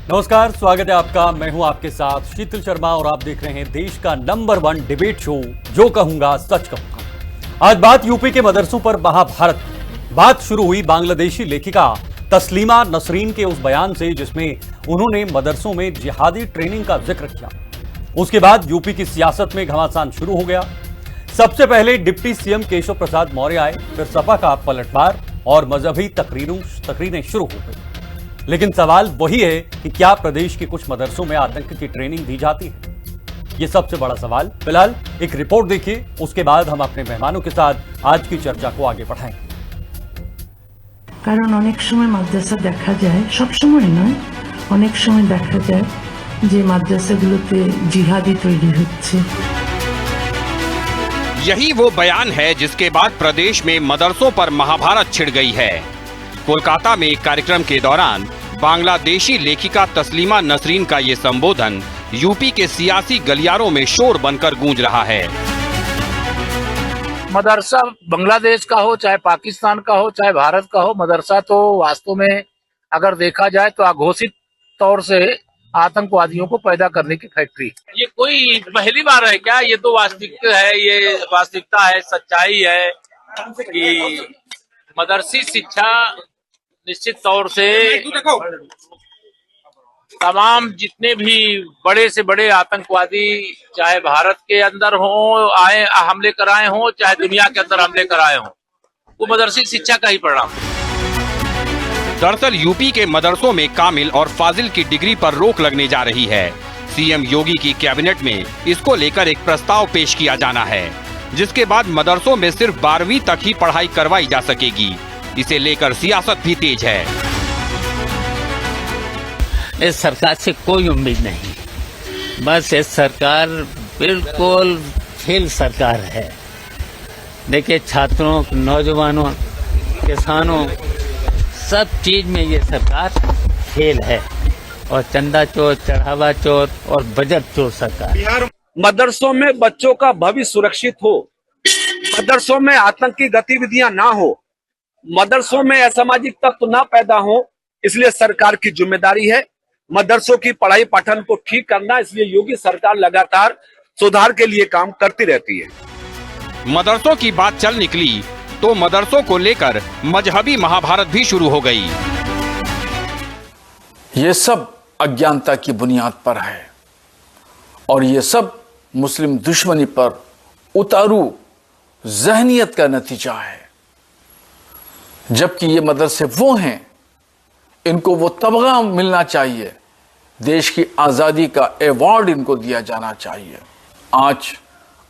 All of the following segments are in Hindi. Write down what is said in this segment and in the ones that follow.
नमस्कार, स्वागत है आपका। मैं हूं आपके साथ शीतल शर्मा और आप देख रहे हैं देश का नंबर 1 डिबेट शो जो कहूंगा सच कहूंगा। आज बात यूपी के मदरसों पर महाभारत। बात शुरू हुई बांग्लादेशी लेखिका तस्लीमा नसरीन के उस बयान से जिसमें उन्होंने मदरसों में जिहादी ट्रेनिंग का जिक्र किया। उसके बाद यूपी की सियासत में घमासान शुरू हो गया। सबसे पहले डिप्टी सीएम केशव प्रसाद मौर्य आए, फिर सपा का पलटवार और मजहबी तकरीरें शुरू हो गई। लेकिन सवाल वही है कि क्या प्रदेश के कुछ मदरसों में आतंक की ट्रेनिंग दी जाती है? यह सबसे बड़ा सवाल। फिलहाल एक रिपोर्ट देखिए, उसके बाद हम अपने मेहमानों के साथ आज की चर्चा को आगे बढ़ाएंगे। কারণ অনেক সময় মাদ্রাসা দেখা যায়, সব সময় নয়, অনেক সময় দেখা যায় যে মাদ্রাসাগুলোতে জিহাদি তৈরি হচ্ছে। यही वो बयान है जिसके बाद प्रदेश में मदरसों पर महाभारत छिड़ गई है। कोलकाता में एक कार्यक्रम के दौरान बांग्लादेशी लेखिका तस्लीमा नसरीन का ये संबोधन यूपी के सियासी गलियारों में शोर बनकर गूंज रहा है। मदरसा बांग्लादेश का हो, चाहे पाकिस्तान का हो, चाहे भारत का हो, मदरसा तो वास्तव में अगर देखा जाए तो अघोषित तौर से आतंकवादियों को पैदा करने की फैक्ट्री। ये कोई पहली बार है क्या? ये तो वास्तविकता है, ये वास्तविकता है, सच्चाई है कि मदरसी शिक्षा निश्चित तौर से तमाम जितने भी बड़े से बड़े आतंकवादी चाहे भारत के अंदर हो आए हमले कराए हों, चाहे दुनिया के अंदर हमले कराए हों, वो मदरसी शिक्षा का ही परिणाम। दरअसल यूपी के मदरसों में कामिल और फाजिल की डिग्री पर रोक लगने जा रही है। सीएम योगी की कैबिनेट में इसको लेकर एक प्रस्ताव पेश किया जाना है, जिसके बाद मदरसों में सिर्फ 12वीं तक ही पढ़ाई करवाई जा सकेगी। इसे लेकर सियासत भी तेज है। इस सरकार से कोई उम्मीद नहीं, बस इस सरकार बिल्कुल फेल सरकार है। देखिए, छात्रों, नौजवानों, किसानों, सब चीज में ये सरकार फेल है और चंदा चोर, चढ़ावा चोर और बजट चोर सरकार। मदरसों में बच्चों का भविष्य सुरक्षित हो, मदरसों में आतंकी गतिविधियां ना हो, मदरसों में असामाजिक तत्व ना पैदा हो, इसलिए सरकार की जिम्मेदारी है मदरसों की पढ़ाई पाठन को ठीक करना। इसलिए योगी सरकार लगातार सुधार के लिए काम करती रहती है। मदरसों की बात चल निकली तो मदरसों को लेकर मजहबी महाभारत भी शुरू हो गई। ये सब अज्ञानता की बुनियाद पर है और ये सब मुस्लिम दुश्मनी पर उतारू जहनियत का नतीजा है। जबकि ये मदरसे वो हैं, इनको वो तमगा मिलना चाहिए, देश की आज़ादी का अवार्ड इनको दिया जाना चाहिए। आज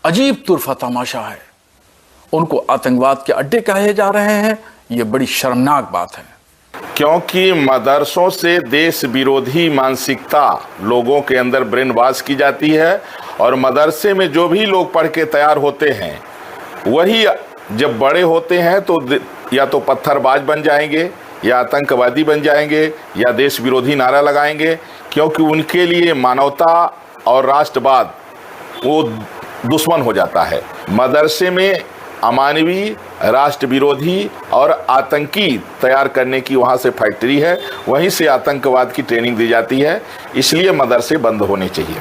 अजीब तुरफा तमाशा है, उनको आतंकवाद के अड्डे कहे जा रहे हैं। ये बड़ी शर्मनाक बात है, क्योंकि मदरसों से देश विरोधी मानसिकता लोगों के अंदर ब्रेन वॉश की जाती है और मदरसे में जो भी लोग पढ़ के तैयार होते हैं वही जब बड़े होते हैं तो या तो पत्थरबाज बन जाएंगे, या आतंकवादी बन जाएंगे, या देश विरोधी नारा लगाएंगे, क्योंकि उनके लिए मानवता और राष्ट्रवाद वो दुश्मन हो जाता है। मदरसे में अमानवीय, राष्ट्र विरोधी और आतंकी तैयार करने की वहाँ से फैक्ट्री है, वहीं से आतंकवाद की ट्रेनिंग दी जाती है। इसलिए मदरसे बंद होने चाहिए।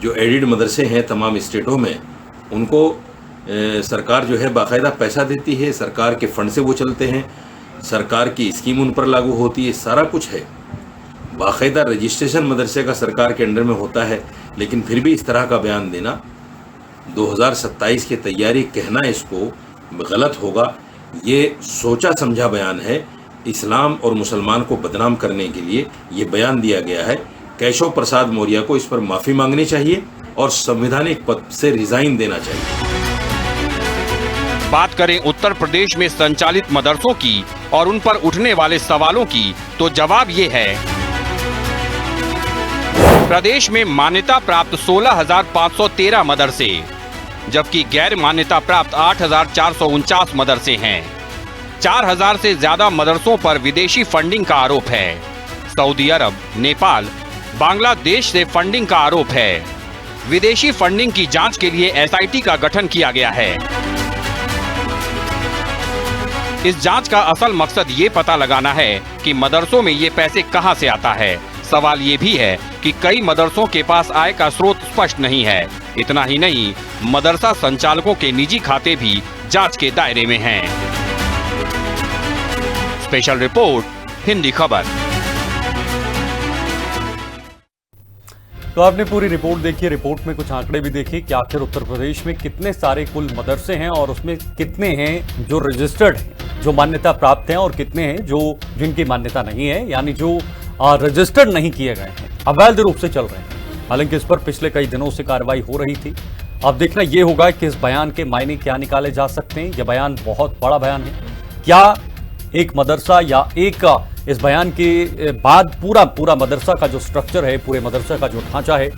जो एडिड मदरसे हैं तमाम स्टेटों में, उनको सरकार जो है बाकायदा पैसा देती है, सरकार के फंड से वो चलते हैं, सरकार की स्कीम उन पर लागू होती है, सारा कुछ है। बाकायदा रजिस्ट्रेशन मदरसे का सरकार के अंडर में होता है, लेकिन फिर भी इस तरह का बयान देना 2027 की तैयारी कहना इसको गलत होगा। ये सोचा समझा बयान है। इस्लाम और मुसलमान को बदनाम करने के लिए ये बयान दिया गया है। केशव प्रसाद मौर्य को इस पर माफ़ी मांगनी चाहिए और संवैधानिक पद से रिजाइन देना चाहिए। बात करें उत्तर प्रदेश में संचालित मदरसों की और उन पर उठने वाले सवालों की, तो जवाब ये है। प्रदेश में मान्यता प्राप्त 16,513 मदरसे, जबकि गैर मान्यता प्राप्त 8,449 मदरसे हैं। 4,000 से ज्यादा मदरसों पर विदेशी फंडिंग का आरोप है। सऊदी अरब, नेपाल, बांग्लादेश से फंडिंग का आरोप है। विदेशी फंडिंग की जांच के लिए एसआईटी का गठन किया गया है। इस जांच का असल मकसद ये पता लगाना है कि मदरसों में ये पैसे कहां से आता है। सवाल ये भी है कि कई मदरसों के पास आय का स्रोत स्पष्ट नहीं है। इतना ही नहीं, मदरसा संचालकों के निजी खाते भी जांच के दायरे में हैं। स्पेशल रिपोर्ट, हिंदी खबर। तो आपने पूरी रिपोर्ट देखी, रिपोर्ट में कुछ आंकड़े भी देखे कि आखिर उत्तर प्रदेश में कितने सारे कुल मदरसे हैं और उसमें कितने हैं जो रजिस्टर्ड हैं, जो मान्यता प्राप्त हैं, और कितने हैं जो जिनकी मान्यता नहीं है, यानी जो रजिस्टर्ड नहीं किए गए हैं, अवैध रूप से चल रहे हैं। हालांकि इस पर पिछले कई दिनों से कार्रवाई हो रही थी। अब देखना यह होगा कि इस बयान के मायने क्या निकाले जा सकते हैं। यह बयान बहुत बड़ा बयान है। क्या एक मदरसा या एक इस बयान के बाद पूरा मदरसा का जो स्ट्रक्चर है, पूरे मदरसा का जो ढांचा है,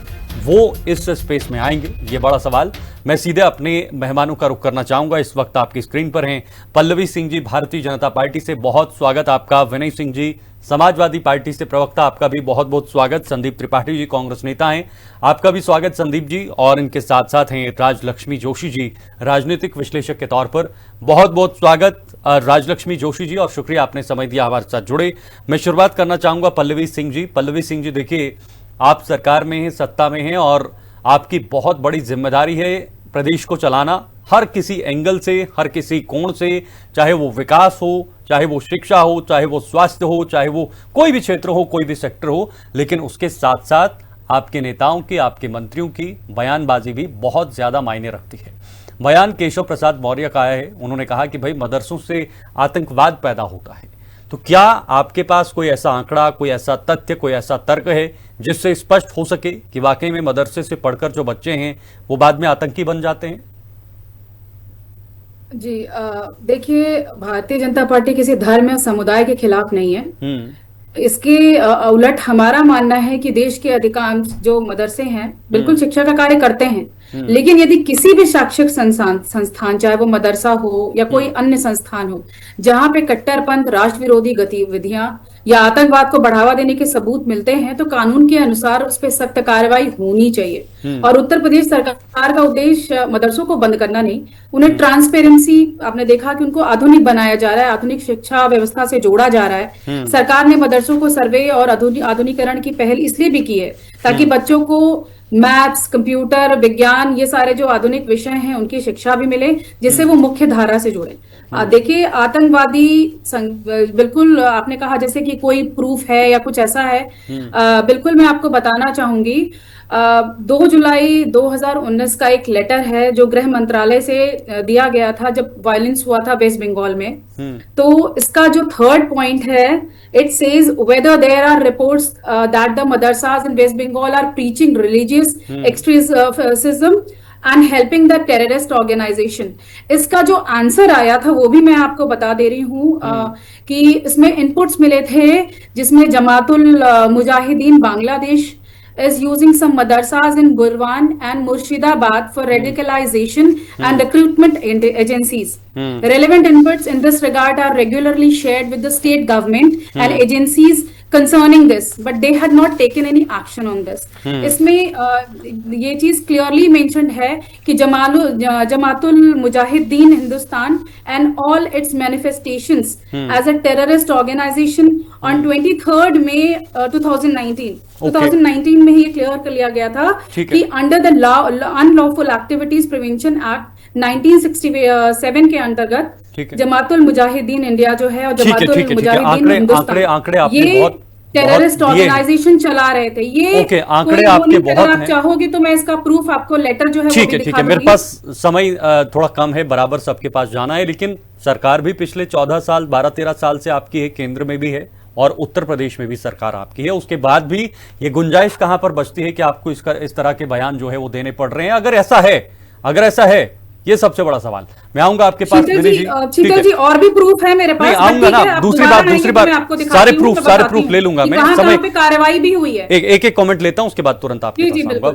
वो इस स्पेस में आएंगे? ये बड़ा सवाल। मैं सीधे अपने मेहमानों का रुख करना चाहूंगा। इस वक्त आपकी स्क्रीन पर हैं पल्लवी सिंह जी, भारतीय जनता पार्टी से, बहुत स्वागत आपका। विनय सिंह जी, समाजवादी पार्टी से प्रवक्ता, आपका भी बहुत बहुत स्वागत। संदीप त्रिपाठी जी, कांग्रेस नेता हैं, आपका भी स्वागत संदीप जी। और इनके साथ साथ हैं राजलक्ष्मी जोशी जी, राजनीतिक विश्लेषक के तौर पर, बहुत बहुत स्वागत राजलक्ष्मी जोशी जी, और शुक्रिया आपने समय दिया, हमारे साथ जुड़े। मैं शुरुआत करना चाहूंगा पल्लवी सिंह जी। पल्लवी सिंह जी, देखिए आप सरकार में हैं, सत्ता में हैं, और आपकी बहुत बड़ी जिम्मेदारी है प्रदेश को चलाना हर किसी एंगल से, हर किसी कोण से, चाहे वो विकास हो, चाहे वो शिक्षा हो, चाहे वो स्वास्थ्य हो, चाहे वो कोई भी क्षेत्र हो, कोई भी सेक्टर हो। लेकिन उसके साथ साथ आपके नेताओं की, आपके मंत्रियों की बयानबाजी भी बहुत ज्यादा मायने रखती है। बयान केशव प्रसाद मौर्य का आया है, उन्होंने कहा कि भाई मदरसों से आतंकवाद पैदा होता है। तो क्या आपके पास कोई ऐसा आंकड़ा, कोई ऐसा तथ्य, कोई ऐसा तर्क है जिससे स्पष्ट हो सके कि वाकई में मदरसे से पढ़कर जो बच्चे हैं वो बाद में आतंकी बन जाते हैं? जी, देखिए, भारतीय जनता पार्टी किसी धर्म या समुदाय के खिलाफ नहीं है। इसके उलट हमारा मानना है कि देश के अधिकांश जो मदरसे हैं बिल्कुल शिक्षा का कार्य करते हैं, लेकिन यदि किसी भी शैक्षिक संस्थान, चाहे वो मदरसा हो या कोई अन्य संस्थान हो, जहां पे कट्टरपंथ, राष्ट्र विरोधी गतिविधियां या आतंकवाद को बढ़ावा देने के सबूत मिलते हैं, तो कानून के अनुसार उस पर सख्त कार्रवाई होनी चाहिए। और उत्तर प्रदेश सरकार का उद्देश्य मदरसों को बंद करना नहीं, उन्हें ट्रांसपेरेंसी, आपने देखा कि उनको आधुनिक बनाया जा रहा है, आधुनिक शिक्षा व्यवस्था से जोड़ा जा रहा है। सरकार ने मदरसों को सर्वे और आधुनिकीकरण की पहल इसलिए भी की है ताकि बच्चों को मैथ्स, कंप्यूटर, विज्ञान, ये सारे जो आधुनिक विषय हैं उनकी शिक्षा भी मिले, जिससे वो मुख्य धारा से जुड़े। देखिए, आतंकवादी बिल्कुल आपने कहा जैसे कि कोई प्रूफ है या कुछ ऐसा है, बिल्कुल मैं आपको बताना चाहूंगी। 2 जुलाई 2019 का एक लेटर है जो गृह मंत्रालय से दिया गया था जब वायलेंस हुआ था वेस्ट बंगाल में। तो इसका जो 3rd पॉइंट है, it says whether there are reports that the madrasas in West Bengal are preaching religious extremism and helping the terrorist organisation. इसका जो आंसर आया था वो भी मैं आपको बता दे रही हूँ कि इसमें इनपुट्स मिले थे, जिसमें Jamatul Mujahideen Bangladesh is using some madrasas in Gurwan and Murshidabad for radicalization and recruitment agencies. Relevant inputs in this regard are regularly shared with the state government and agencies concerning this, but they had not taken any action on this. इसमें ये चीज clearly mentioned है कि Jamatul Mujahideen Hindustan and all its manifestations as a terrorist organization on 23rd May 2019 में ही ये क्लियर कर लिया गया था कि under the unlawful activities prevention act 1967 के अंतर्गत जमातुल मुजाहिदीन इंडिया जो है और जमातुल मुजाहिदीन हिंदुस्तान, ये टेररिस्ट ऑर्गेनाइजेशन चला रहे थे। ये आंकड़े आपके बहुत हैं। आप चाहोगे तो मैं इसका प्रूफ आपको लेटर जो है ठीक है, मेरे पास समय थोड़ा कम है, बराबर सबके पास जाना है, लेकिन सरकार भी पिछले 14 साल 12-13 साल से आपकी है, केंद्र में भी है और उत्तर प्रदेश में भी सरकार आपकी है। उसके बाद भी ये गुंजाइश कहां पर बचती है कि आपको इस तरह के बयान जो है वो देने पड़ रहे हैं? अगर ऐसा है ये सबसे बड़ा सवाल। मैं आऊंगा आपके पास शीतल जी, और भी प्रूफ है मेरे पास। आऊंगा ना, दूसरी बात सारे प्रूफ ले लूंगा मैं। समय पे कार्रवाई भी हुई है। एक कमेंट लेता हूं, उसके बाद तुरंत आपके पास आऊंगा।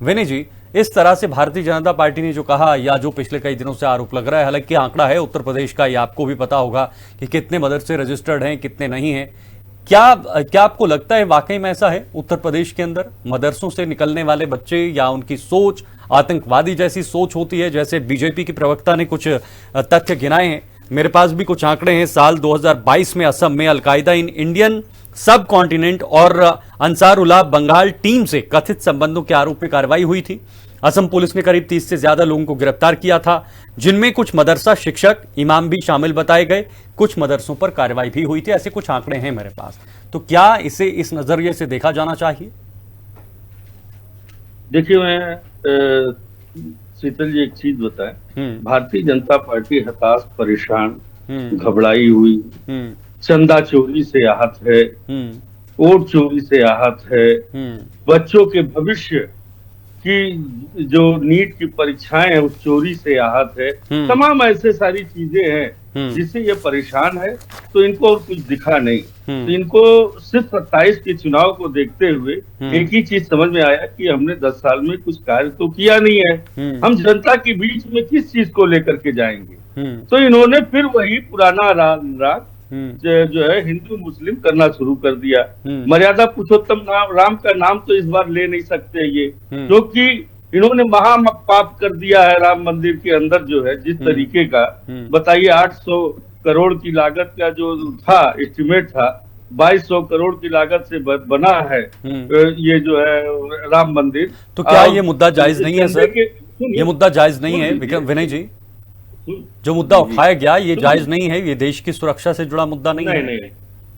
विनय जी, इस तरह से भारतीय जनता पार्टी ने जो कहा या जो पिछले कई दिनों से आरोप लग रहा है, हालांकि आंकड़ा है उत्तर प्रदेश का, ये आपको भी पता होगा कि कितने मदरसे रजिस्टर्ड हैं, कितने नहीं हैं। क्या आपको लगता है वाकई में ऐसा है उत्तर प्रदेश के अंदर मदरसों से निकलने वाले बच्चे या उनकी सोच आतंकवादी जैसी सोच होती है, जैसे बीजेपी की प्रवक्ता ने कुछ तथ्य गिनाए हैं? मेरे पास भी कुछ आंकड़े हैं। साल 2022 में असम में अलकायदा इन इंडियन सब कॉन्टिनेंट और अंसारुल्लाह बंगाल टीम से कथित संबंधों के आरोप में कार्रवाई हुई थी। असम पुलिस ने करीब 30 से ज्यादा लोगों को गिरफ्तार किया था, जिनमें कुछ मदरसा शिक्षक, इमाम भी शामिल बताए गए। कुछ मदरसों पर कार्रवाई भी हुई थी। ऐसे कुछ आंकड़े हैं मेरे पास। तो क्या इसे इस नजरिए से देखा जाना चाहिए? देखिए, मैं शीतल जी एक चीज बताएं। भारतीय जनता पार्टी हताश, परेशान, घबराई हुई, चंदा चोरी से आहत है, वोट चोरी से आहत है, बच्चों के भविष्य की जो नीट की परीक्षाएं हैं उस चोरी से आहत है। तमाम ऐसे सारी चीजें हैं जिससे ये परेशान है। तो इनको और कुछ दिखा नहीं। तो इनको सिर्फ 27 के चुनाव को देखते हुए एक ही चीज समझ में आया कि हमने 10 साल में कुछ कार्य तो किया नहीं है, हम जनता के बीच में किस चीज को लेकर के जाएंगे। तो इन्होंने फिर वही पुराना राग जो है हिंदू मुस्लिम करना शुरू कर दिया। मर्यादा पुरुषोत्तम राम का नाम तो इस बार ले नहीं सकते ये, क्योंकि इन्होंने महा पाप कर दिया है। राम मंदिर के अंदर जो है जिस तरीके का, बताइए, 800 करोड़ की लागत का जो था एस्टिमेट था, 2200 करोड़ की लागत से बना है ये जो है राम मंदिर। तो क्या ये मुद्दा जायज नहीं है सर? ये मुद्दा जायज नहीं है विनय जी? जो मुद्दा उठाया गया ये जायज नहीं है? ये देश की सुरक्षा से जुड़ा मुद्दा नहीं है? नहीं।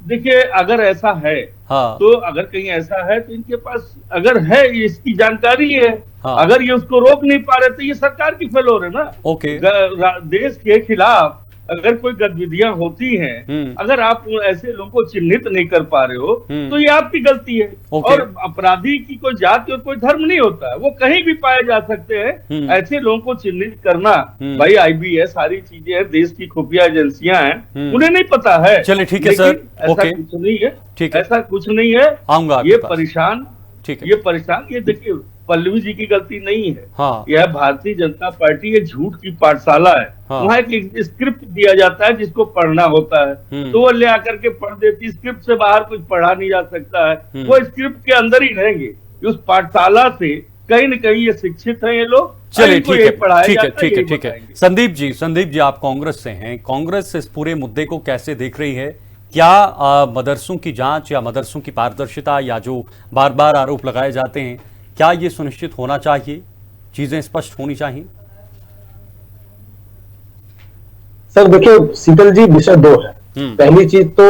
देखिए, अगर ऐसा है तो अगर कहीं ऐसा है तो इनके पास अगर है इसकी जानकारी है। अगर ये उसको रोक नहीं पा रहे तो ये सरकार की फेलोर है ना। ओके। देश के खिलाफ अगर कोई गतिविधियां होती हैं, अगर आप ऐसे लोगों को चिन्हित नहीं कर पा रहे हो तो ये आपकी गलती है। और अपराधी की कोई जाति और कोई धर्म नहीं होता है, वो कहीं भी पाए जा सकते हैं। ऐसे लोगों को चिन्हित करना, भाई IBS सारी चीजें हैं, देश की खुफिया एजेंसियां हैं, उन्हें नहीं पता है। चलिए ठीक है सर, ऐसा कुछ नहीं है। ठीक है, ऐसा कुछ नहीं है। आऊंगा ये परेशान, ठीक है, ये परेशान, ये देखिए पल्लवी जी की गलती नहीं है। यह भारतीय जनता पार्टी ये झूठ की पाठशाला है। वहाँ एक स्क्रिप्ट दिया जाता है जिसको पढ़ना होता है, तो वो ले आकर के पढ़ देती। स्क्रिप्ट से बाहर कुछ पढ़ा नहीं जा सकता है, वो स्क्रिप्ट के अंदर ही रहेंगे। उस पाठशाला से कहीं न कहीं ये शिक्षित हैं ये लोग। चलिए ठीक है। संदीप जी आप कांग्रेस से हैं, कांग्रेस इस पूरे मुद्दे को कैसे देख रही है? क्या मदरसों की जांच या मदरसों की पारदर्शिता या जो बार बार आरोप लगाए जाते हैं, क्या ये सुनिश्चित होना चाहिए, चीजें स्पष्ट होनी चाहिए? सर देखिए शीतल जी, विषय दो है। पहली चीज तो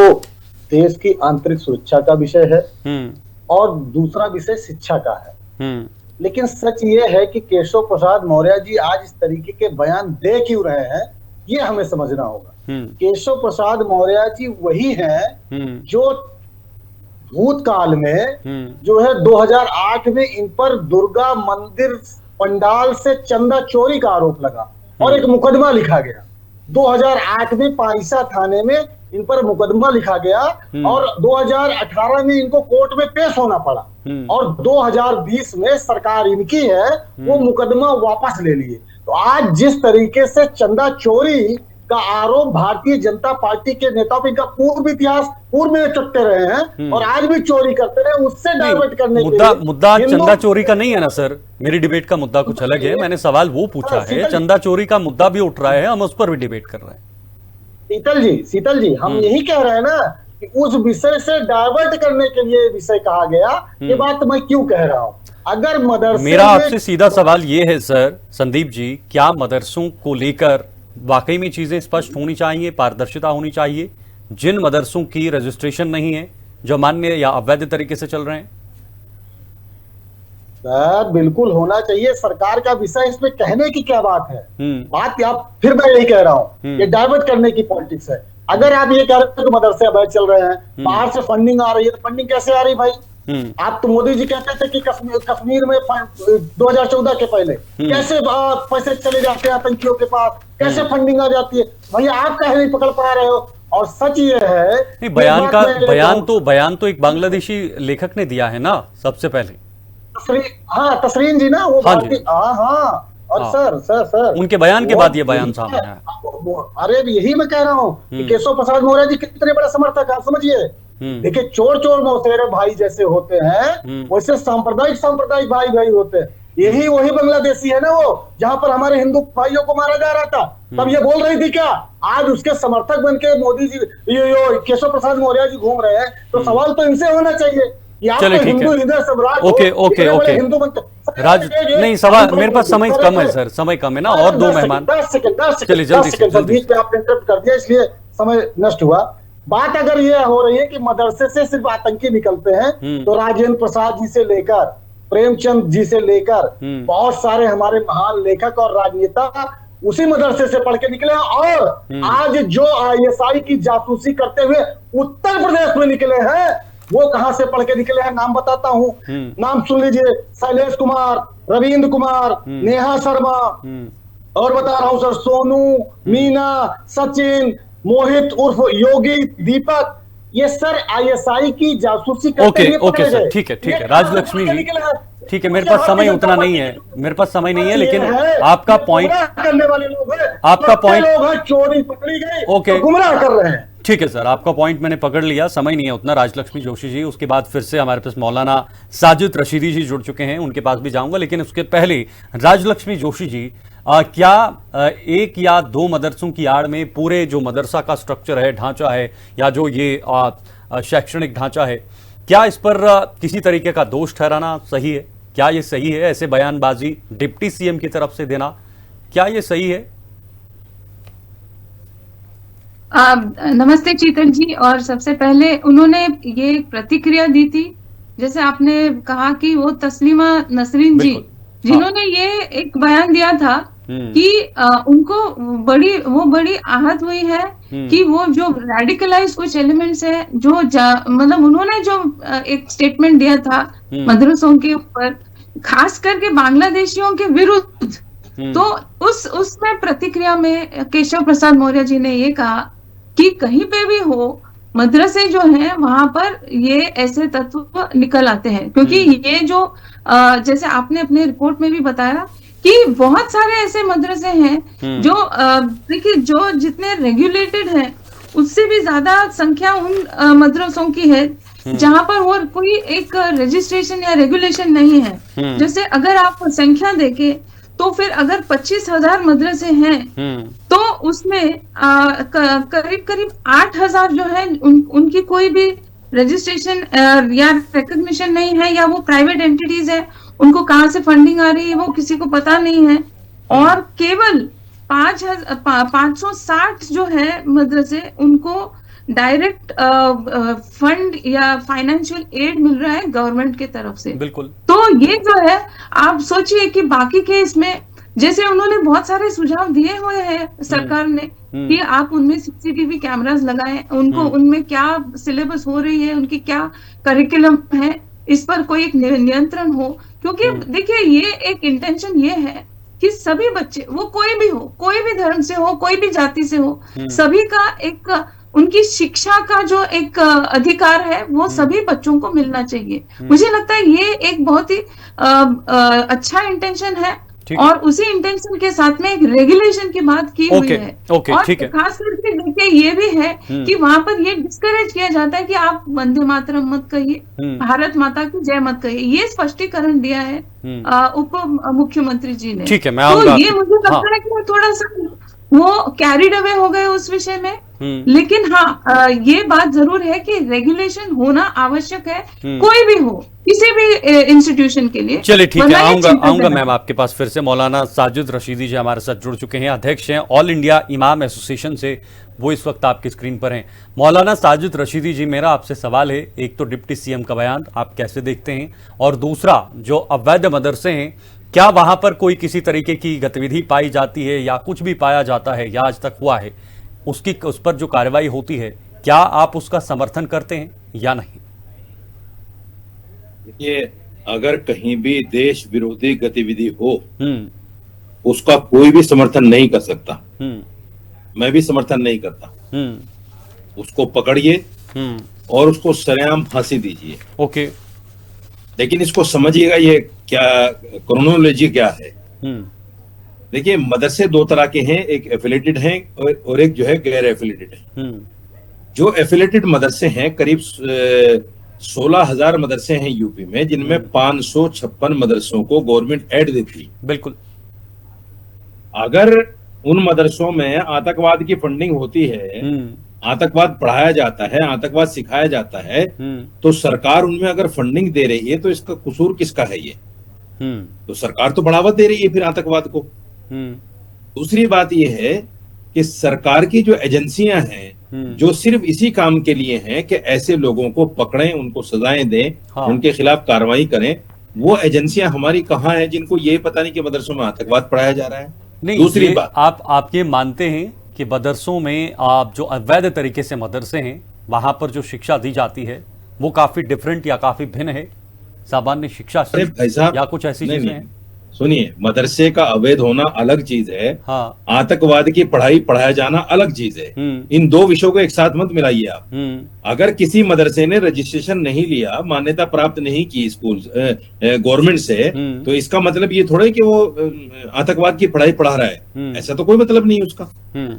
देश की आंतरिक सुरक्षा का विषय है और दूसरा विषय शिक्षा का है। लेकिन सच ये है कि केशव प्रसाद मौर्य जी आज इस तरीके के बयान दे क्यों रहे हैं, ये हमें समझना होगा। केशव प्रसाद मौर्य जी वही हैं जो भूतकाल में जो है 2008 में इन पर दुर्गा मंदिर पंडाल से चंदा चोरी का आरोप लगा और एक मुकदमा लिखा गया। 2008 में पाइसा थाने में इन पर मुकदमा लिखा गया और 2018 में इनको कोर्ट में पेश होना पड़ा और 2020 में सरकार इनकी है, वो मुकदमा वापस ले लिए। तो आज जिस तरीके से चंदा चोरी का आरोप भारतीय जनता पार्टी के नेताओं पर, इनका पूर्व इतिहास पूर्व में चुटते रहे हैं और आज भी चोरी करते रहे, उससे डाइवर्ट करने के लिए मुद्दा चंदा चोरी का नहीं है ना सर। मेरी डिबेट का मुद्दा कुछ अलग है, मैंने सवाल वो पूछा है। चंदा चोरी का मुद्दा भी उठ रहा है, हम उस पर भी डिबेट कर रहे हैं। शीतल जी हम यही कह रहे हैं ना कि उस विषय से डाइवर्ट करने के लिए विषय कहा गया। ये बात मैं क्यों कह रहा हूँ? अगर मदरसे, मेरा आपसे सीधा सवाल ये है सर संदीप जी, क्या मदरसों को लेकर वाकई में चीजें स्पष्ट होनी चाहिए, पारदर्शिता होनी चाहिए? जिन मदरसों की रजिस्ट्रेशन नहीं है, जो मान्य या अवैध तरीके से चल रहे हैं, सर बिल्कुल होना चाहिए। सरकार का विषय इसमें कहने की क्या बात है? बात आप फिर मैं यही कह रहा हूँ, ये डाइवर्ट करने की पॉलिटिक्स है। अगर आप ये कह रहे हैं तो मदरसे अवैध चल रहे हैं, बाहर से फंडिंग आ रही है, तो फंडिंग कैसे आ रही भाई? आप तो मोदी जी कहते थे कि कश्मीर में 2014 के पहले कैसे पैसे चले जाते हैं आतंकियों के पास, कैसे फंडिंग आ जाती है? भैया आप कहे नहीं पकड़ पा रहे हो। और सच ये है, बयान तो एक बांग्लादेशी लेखक ने दिया है ना सबसे पहले। तसरीन जी ना, वो और सर उनके बयान के बाद ये बयान सामने आया। अरे यही मैं कह रहा हूँ कि केशव प्रसाद मौर्य जी कितने बड़े समर्थक आप समझिए। देखिए चोर मौसेरे भाई जैसे होते हैं वैसे सांप्रदायिक भाई होते हैं। यही वही बांग्लादेशी है ना वो, जहाँ पर हमारे हिंदू भाइयों को मारा जा रहा था। तब ये बोल रही थी क्या? आज उसके समर्थक बन के मोदी जी यो केशव प्रसाद मौर्य जी घूम रहे हैं, तो सवाल तो इनसे होना चाहिए। चलिए ठीक है, ओके हिंदू बनते राज नहीं, सवाल मेरे पास समय कम है सर, समय कम है ना, और 2 मेहमान। 10 सेकंड चलिए जल्दी बीच में आपने इंटरप्ट कर दिया, इसलिए समय नष्ट हुआ। बात अगर ये हो रही है कि मदरसे से सिर्फ आतंकी निकलते हैं, तो राजेंद्र प्रसाद जी से लेकर प्रेमचंद जी से लेकर बहुत सारे हमारे महान लेखक और राजनेता उसी मदरसे से पढ़ के निकले हैं। और आज जो ISI की जासूसी करते हुए उत्तर प्रदेश में निकले हैं, वो कहां से पढ़ के निकले हैं? नाम बताता हूं, नाम सुन लीजिए। शैलेश कुमार, रविंद्र कुमार, नेहा शर्मा, और बता रहा हूं सर, सोनू, मीना, सचिन, मोहित उर्फ योगी, दीपक, ये सर ISI की जासूसी करते हुए ओके सर, ठीक है राजलक्ष्मी जी, ठीक है, मेरे पास समय उतना नहीं है, मेरे पास समय नहीं है, लेकिन आपका पॉइंट करने वाले लोग हैं, आपका पॉइंट लोग हैं, चोरी पकड़ी गई, ओके, गुमराह कर रहे हैं। ठीक है सर, आपका पॉइंट मैंने पकड़ लिया, समय नहीं है उतना। राजलक्ष्मी जोशी जी, उसके बाद फिर से हमारे पास मौलाना साजिद रशीदी जी जुड़ चुके हैं, उनके पास भी जाऊंगा, लेकिन उसके पहले राजलक्ष्मी जोशी जी, क्या 1 या 2 मदरसों की आड़ में पूरे जो मदरसा का स्ट्रक्चर है, ढांचा है, या जो ये शैक्षणिक ढांचा है, क्या इस पर किसी तरीके का दोष ठहराना सही है? क्या ये सही है? ऐसे बयानबाजी डिप्टी CM की तरफ से देना, क्या ये सही है? नमस्ते चीतन जी, और सबसे पहले उन्होंने ये प्रतिक्रिया दी थी, जैसे आपने कहा कि वो तस्लीमा नसरीन जी, जिन्होंने ये एक बयान दिया था कि उनको बड़ी आहत हुई है कि वो जो रेडिकलाइज कुछ एलिमेंट्स है, जो मतलब उन्होंने जो एक स्टेटमेंट दिया था मदरसों के ऊपर, खास करके बांग्लादेशियों के विरुद्ध, तो उसमें प्रतिक्रिया में केशव प्रसाद मौर्य जी ने ये कहा कि कहीं पे भी हो, मदरसे जो हैं वहां पर ये ऐसे तत्व निकल आते हैं, क्योंकि ये जो जैसे आपने अपने रिपोर्ट में भी बताया कि बहुत सारे ऐसे मदरसे हैं जो देखिए जो जितने रेगुलेटेड हैं उससे भी ज्यादा संख्या उन मदरसों की है जहां पर वो कोई एक रजिस्ट्रेशन या रेगुलेशन नहीं है। जैसे अगर आप संख्या देखें तो फिर अगर 25,000 मदरसे हैं तो उसमें करीब 8,000 जो है उनकी कोई भी रजिस्ट्रेशन या रिकॉग्निशन नहीं है, या वो प्राइवेट एंटिटीज है, उनको कहाँ से फंडिंग आ रही है वो किसी को पता नहीं है। और केवल 560 जो है मदरसे, उनको डायरेक्ट फंड या फाइनेंशियल एड मिल रहा है गवर्नमेंट की तरफ से। बिल्कुल। तो ये जो है, आप सोचिए कि बाकी के इसमें, जैसे उन्होंने बहुत सारे सुझाव दिए हुए हैं सरकार ने कि आप उनमें CCTV कैमरास लगाएं, उनको उनमें क्या सिलेबस हो रही है, उनकी क्या करिकुलम है, इस पर कोई एक नियंत्रण हो। क्योंकि देखिए ये एक इंटेंशन ये है कि सभी बच्चे, वो कोई भी हो, कोई भी धर्म से हो, कोई भी जाति से हो, सभी का एक उनकी शिक्षा का जो एक अधिकार है वो सभी बच्चों को मिलना चाहिए। मुझे लगता है ये एक बहुत ही अच्छा इंटेंशन है, और उसी इंटेंशन के साथ में एक रेगुलेशन की बात की हुई है। और खास करके देखिए ये भी है कि वहां पर ये डिस्करेज किया जाता है कि आप वंदे मातरम मत कहिए, भारत माता की जय मत कहिए, ये स्पष्टीकरण दिया है उप मुख्यमंत्री जी ने। ठीक है, तो ये मुझे लगता है कि थोड़ा सा वो कैरिड अवे हो गए उस विषय में, लेकिन हाँ ये बात जरूर है कि रेगुलेशन होना आवश्यक है, कोई भी हो, किसी भी इंस्टीट्यूशन के लिए। चलिए ठीक है, आऊंगा मैम आपके पास फिर से। मौलाना साजिद रशीदी जी हमारे साथ जुड़ चुके हैं, अध्यक्ष हैं ऑल इंडिया इमाम एसोसिएशन से, वो इस वक्त आपकी स्क्रीन पर हैं। मौलाना साजिद रशीदी जी, मेरा आपसे सवाल है, एक तो डिप्टी CM का बयान आप कैसे देखते हैं, और दूसरा जो अवैध मदरसे हैं, क्या वहां पर कोई किसी तरीके की गतिविधि पाई जाती है या कुछ भी पाया जाता है या आज तक हुआ है, उस पर जो कार्रवाई होती है, क्या आप उसका समर्थन करते हैं या नहीं? देखिए, अगर कहीं भी देश विरोधी गतिविधि हो उसका कोई भी समर्थन नहीं कर सकता, मैं भी समर्थन नहीं करता। उसको पकड़िए और उसको सरेआम फांसी दीजिए। ओके, लेकिन इसको समझिएगा, ये क्या क्रोनोलॉजी क्या है। देखिए, मदरसे 2 तरह के हैं, एक एफिलेटेड हैं और एक जो है गैर एफिलेटेड है। जो एफिलेटेड मदरसे हैं, करीब 16,000 मदरसे हैं यूपी में, जिनमें 556 मदरसों को गवर्नमेंट एड देती है। बिल्कुल। अगर उन मदरसों में आतंकवाद की फंडिंग होती है, आतंकवाद पढ़ाया जाता है, आतंकवाद सिखाया जाता है, तो सरकार उनमें अगर फंडिंग दे रही है तो इसका कसूर किसका है? ये तो सरकार तो बढ़ावा दे रही है फिर आतंकवाद को। दूसरी बात यह है कि सरकार की जो एजेंसियां हैं जो सिर्फ इसी काम के लिए हैं कि ऐसे लोगों को पकड़ें, उनको सजाएं दें, उनके खिलाफ कार्रवाई करें, वो एजेंसियां हमारी कहाँ हैं जिनको ये पता नहीं कि मदरसों में आतंकवाद पढ़ाया जा रहा है? नहीं, दूसरी बात, आप ये मानते हैं कि मदरसों में आप जो अवैध तरीके से मदरसे हैं वहां पर जो शिक्षा दी जाती है वो काफी डिफरेंट या काफी भिन्न है सामान्य शिक्षा से, या कुछ ऐसी चीजें हैं? सुनिए, मदरसे का अवैध होना अलग चीज है, हाँ। आतंकवाद की पढ़ाई पढ़ाया जाना अलग चीज है। इन दो विषयों को एक साथ मत मिलाइए आप। अगर किसी मदरसे ने रजिस्ट्रेशन नहीं लिया, मान्यता प्राप्त नहीं की स्कूल गवर्नमेंट से, तो इसका मतलब ये थोड़ा कि वो आतंकवाद की पढ़ाई पढ़ा रहा है, ऐसा तो कोई मतलब नहीं उसका।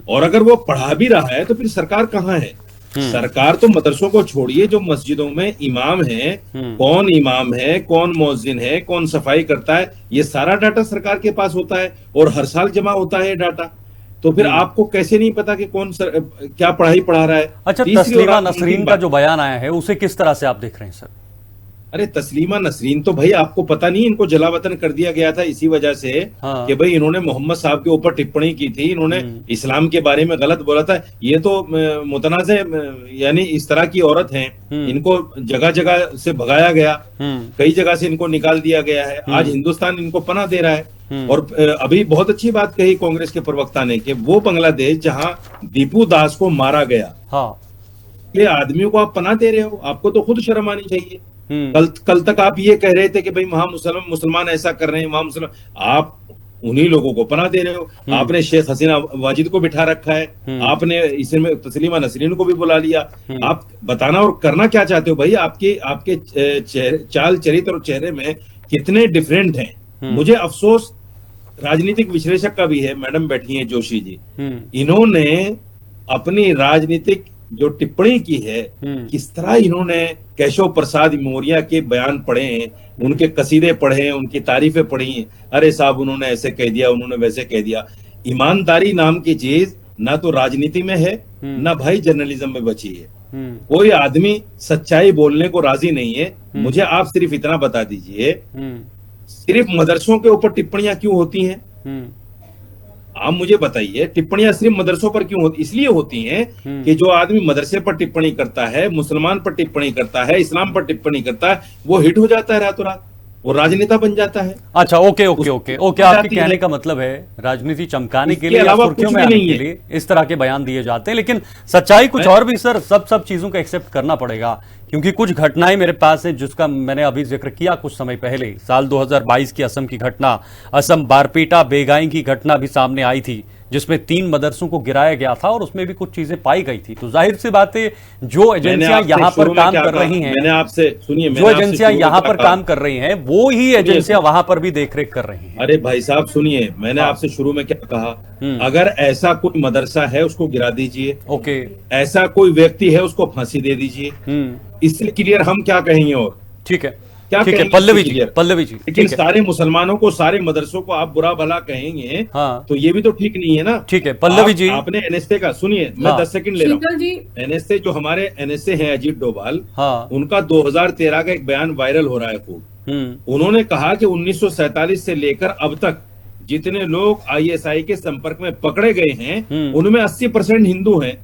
और अगर वो पढ़ा भी रहा है तो फिर सरकार कहाँ है? सरकार तो मदरसों को छोड़िए, जो मस्जिदों में इमाम है, कौन इमाम है, कौन मुअज्जिन है, कौन सफाई करता है, ये सारा डाटा सरकार के पास होता है और हर साल जमा होता है डाटा। तो फिर आपको कैसे नहीं पता कि कौन क्या पढ़ाई पढ़ा रहा है? अच्छा, तस्लीमा नसरीन का जो बयान आया है उसे किस तरह से आप देख रहे हैं सर? अरे तस्लीमा नसरीन तो भाई आपको पता नहीं, इनको जलावतन कर दिया गया था इसी वजह से कि भाई इन्होंने मोहम्मद साहब के ऊपर टिप्पणी की थी, इन्होंने इस्लाम के बारे में गलत बोला था। ये तो मुतनाज़े यानी इस तरह की औरत हैं, इनको जगह जगह से भगाया गया, कई जगह से इनको निकाल दिया गया है। आज हिंदुस्तान इनको पनाह दे रहा है। और अभी बहुत अच्छी बात कही कांग्रेस के प्रवक्ता ने कि वो बांग्लादेश जहां दीपू दास को मारा गया, ये आदमियों को आप पनाह दे रहे हो, आपको तो खुद शर्म आनी चाहिए। कल तक आप ये कह रहे थे कि भाई वहां मुसलमान ऐसा कर रहे हैं, वहां मुसलमान, आप उन्हीं लोगों को पनाह दे रहे हो। आपने शेख हसीना वाजिद को बिठा रखा है, आपने इसमें तस्लीमा नसरीन को भी बुला लिया। आप बताना और करना क्या चाहते हो भाई? आपके चाल चरित्र और चेहरे में कितने डिफरेंट हैं। मुझे अफसोस राजनीतिक विश्लेषक का भी है, मैडम बैठी है जोशी जी, इन्होंने अपनी राजनीतिक जो टिप्पणी की है, किस तरह इन्होंने केशव प्रसाद मौर्य के बयान पढ़े हैं, उनके कसीदे पढ़े हैं, उनकी तारीफें पढ़ी हैं। अरे साहब उन्होंने ऐसे कह दिया, उन्होंने वैसे कह दिया। ईमानदारी नाम की चीज ना तो राजनीति में है, ना भाई जर्नलिज्म में बची है। कोई आदमी सच्चाई बोलने को राजी नहीं है। मुझे आप सिर्फ इतना बता दीजिए, सिर्फ मदरसों के ऊपर टिप्पणियां क्यों होती हैं? आप मुझे बताइए, टिप्पणियां सिर्फ मदरसों पर क्यों होती? इसलिए होती हैं कि जो आदमी मदरसे पर टिप्पणी करता है, मुसलमान पर टिप्पणी करता है, इस्लाम पर टिप्पणी करता है, वो हिट हो जाता है रातों रात, वो राजनेता बन जाता है। अच्छा, ओके, आपके कहने का मतलब है राजनीति चमकाने के लिए या सुर्खियों में आने के लिए इस तरह के बयान दिए जाते हैं, लेकिन सच्चाई कुछ और भी सर। सब चीजों को एक्सेप्ट करना पड़ेगा, क्योंकि कुछ घटनाएं मेरे पास है जिसका मैंने अभी जिक्र किया कुछ समय पहले। साल 2022 की असम की घटना, असम बारपेटा बेगाई की घटना भी सामने आई थी, जिसमें 3 मदरसों को गिराया गया था और उसमें भी कुछ चीजें पाई गई थी। तो जाहिर सी बात है, जो एजेंसियां यहाँ पर काम कर रही हैं, मैंने आपसे सुनिए, जो एजेंसियां यहाँ पर काम कर रही हैं, वो ही एजेंसियां वहां पर भी देखरेख कर रही हैं। अरे भाई साहब सुनिए, मैंने आपसे शुरू में क्या कहा, अगर ऐसा कोई मदरसा है उसको गिरा दीजिए, ओके, ऐसा कोई व्यक्ति है उसको फांसी दे दीजिए। इससे क्लियर हम क्या कहेंगे? और ठीक है, ठीक है पल्लवी जी, लेकिन सारे मुसलमानों को, सारे मदरसों को आप बुरा भला कहेंगे, तो ये भी तो ठीक नहीं है ना। ठीक है पल्लवी जी, आपने एनएसए का सुनिए, मैं 10 सेकंड ले रहा हूँ। एनएसए जो हमारे एनएसए हैं अजीत डोभाल, उनका 2013 का एक बयान वायरल हो रहा है खूब। उन्होंने कहा कि 1947 से लेकर अब तक जितने लोग आईएसआई के संपर्क में पकड़े गए हैं, उनमें 80% हिंदू हैं।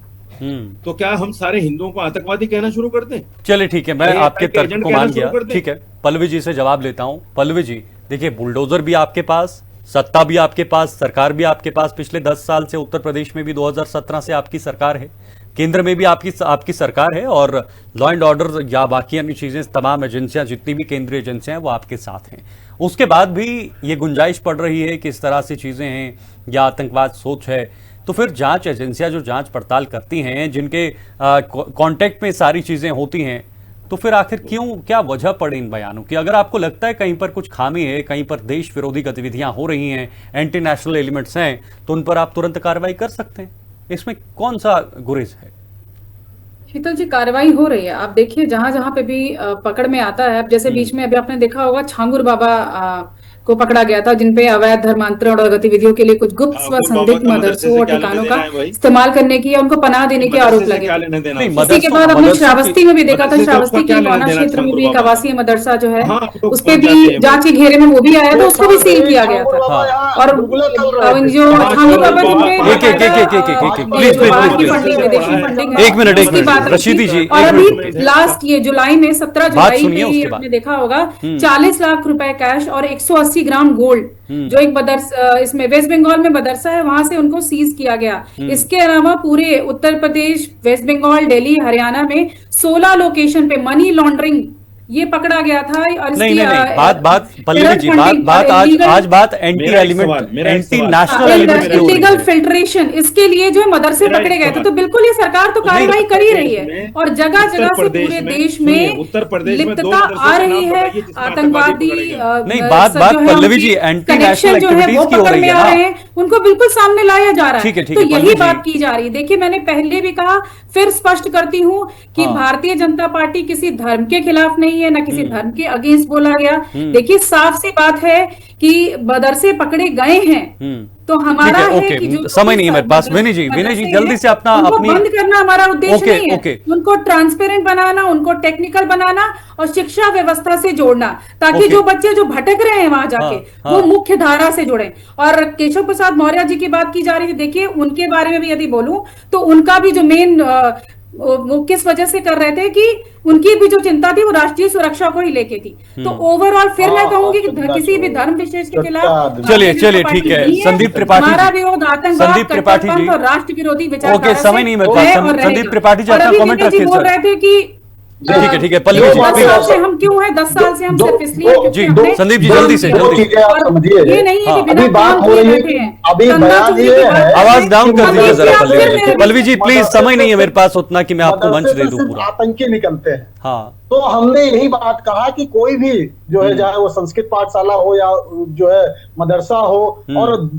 तो क्या हम सारे हिंदुओं को आतंकवादी कहना शुरू कर दें? चलिए ठीक है, मैं आपके तर्क को मान गया। ठीक है, पल्लवी जी से जवाब लेता हूं। पल्लवी जी, देखिए, बुलडोजर भी आपके पास, सत्ता भी आपके पास, सरकार भी आपके पास। पिछले 10 साल से उत्तर प्रदेश में भी 2017 से आपकी सरकार है, केंद्र में भी आपकी सरकार है, और लॉ एंड ऑर्डर या बाकी अन्य चीजें, तमाम एजेंसियां, जितनी भी केंद्रीय एजेंसियां हैं, वो आपके साथ हैं। उसके बाद भी ये गुंजाइश पड़ रही है कि इस तरह से चीजें हैं या आतंकवाद सोच है, तो फिर जांच एजेंसियां जो जांच पड़ताल करती हैं, जिनके कांटेक्ट में सारी चीजें होती हैं, तो फिर आखिर क्या वजह पड़े इन बयानों की? अगर आपको लगता है कहीं पर कुछ खामी है, कहीं पर देश विरोधी गतिविधियां हो रही हैं, एंटी नेशनल एलिमेंट्स हैं, तो उन पर आप तुरंत कार्रवाई कर सकते हैं। इसमें कौन सा गुरेज है? शीतल जी, कार्रवाई हो रही है। आप देखिए, जहां जहां पे भी पकड़ में आता है, अब जैसे बीच में अभी आपने देखा होगा छांगुर बाबा को पकड़ा गया था, जिनपे अवैध धर्मांतरण और गतिविधियों के लिए कुछ गुप्त व संदिग्ध मदरसों और ठिकानों का इस्तेमाल करने की या उनको पनाह देने के आरोप लगे। इसी के बाद हमने श्रावस्ती में भी देखा था, श्रावस्ती के मौना क्षेत्र में भी एक आवासीय मदरसा जो है उस पे भी जांच के घेरे में वो भी आया था, उसको भी सील किया गया था। और जो थानों का एक मिनट रशीदी जी, और अभी लास्ट ये जुलाई में 17 जुलाई में आपने देखा होगा 40 लाख रुपए कैश और 180 ग्राम गोल्ड जो एक मदरसा, इसमें वेस्ट बंगाल में मदरसा है, वहां से उनको सीज किया गया। इसके अलावा पूरे उत्तर प्रदेश, वेस्ट बंगाल, दिल्ली, हरियाणा में 16 लोकेशन पे मनी लॉन्ड्रिंग ये पकड़ा गया था। और नहीं बात पल्लवी जी, आज बात anti element, anti national element, illegal filtration, इसके लिए जो मदरसे पकड़े गए थे। तो बिल्कुल ये सरकार तो कार्रवाई कर ही रही है और जगह जगह से पूरे देश में लिप्तता आ रही है। आतंकवादी नहीं बात Pallavi ji, anti national activities की हो रही है, उनको बिल्कुल सामने लाया जा रहा है। तो यही बात की जा रही है। देखिए, मैंने पहले भी कहा, फिर स्पष्ट करती हूँ कि भारतीय जनता पार्टी किसी धर्म के खिलाफ नहीं है, ना किसी धर्म के अगेंस्ट बोला गया। देखिए, साफ सी बात है कि मदरसे पकड़े गए हैं, तो हमारा है कि जो समय नहीं है मेरे पास। विनय जी जल्दी से अपनी बंद करना हमारा उद्देश्य नहीं है। उनको ट्रांसपेरेंट बनाना, उनको टेक्निकल बनाना और शिक्षा व्यवस्था से जोड़ना, ताकि जो बच्चे जो भटक रहे हैं वहां जाके वो मुख्य धारा से जुड़े। और केशव प्रसाद मौर्य जी की बात की जा रही है, देखिए उनके बारे में भी यदि बोलूं तो उनका भी जो मेन वो किस वजह से कर रहे थे कि उनकी भी जो चिंता थी वो राष्ट्रीय सुरक्षा को ही लेके थी। तो ओवरऑल फिर मैं कहूंगी कि किसी भी धर्म विशेष के खिलाफ चलिए ठीक है। संदीप त्रिपाठी, हमारा विरोध आतंकवाद, कट्टरपंथ और राष्ट्र विरोधी विचारधारा से समय नहीं मेरे पास। संदीप त्रिपाठी जी अपना कमेंट रखिए। बोल रहे थे कि ठीक है पल्लवी जी, 10 साल से हम क्यों है, 10 साल से हम सिर्फ इसलिए जी संदीप जी जल्दी से ये नहीं है कि बिना काम किए बैठे हैं। अभी आवाज डाउन कर दीजिए जरा पल्लवी जी प्लीज, समय नहीं है मेरे पास उतना कि मैं आपको मंच दे दूं पूरा। आतंकी निकलते हैं। हाँ, तो हमने यही बात कहा कि कोई भी जो है, चाहे वो संस्कृत पाठशाला हो या जो है मदरसा हो, और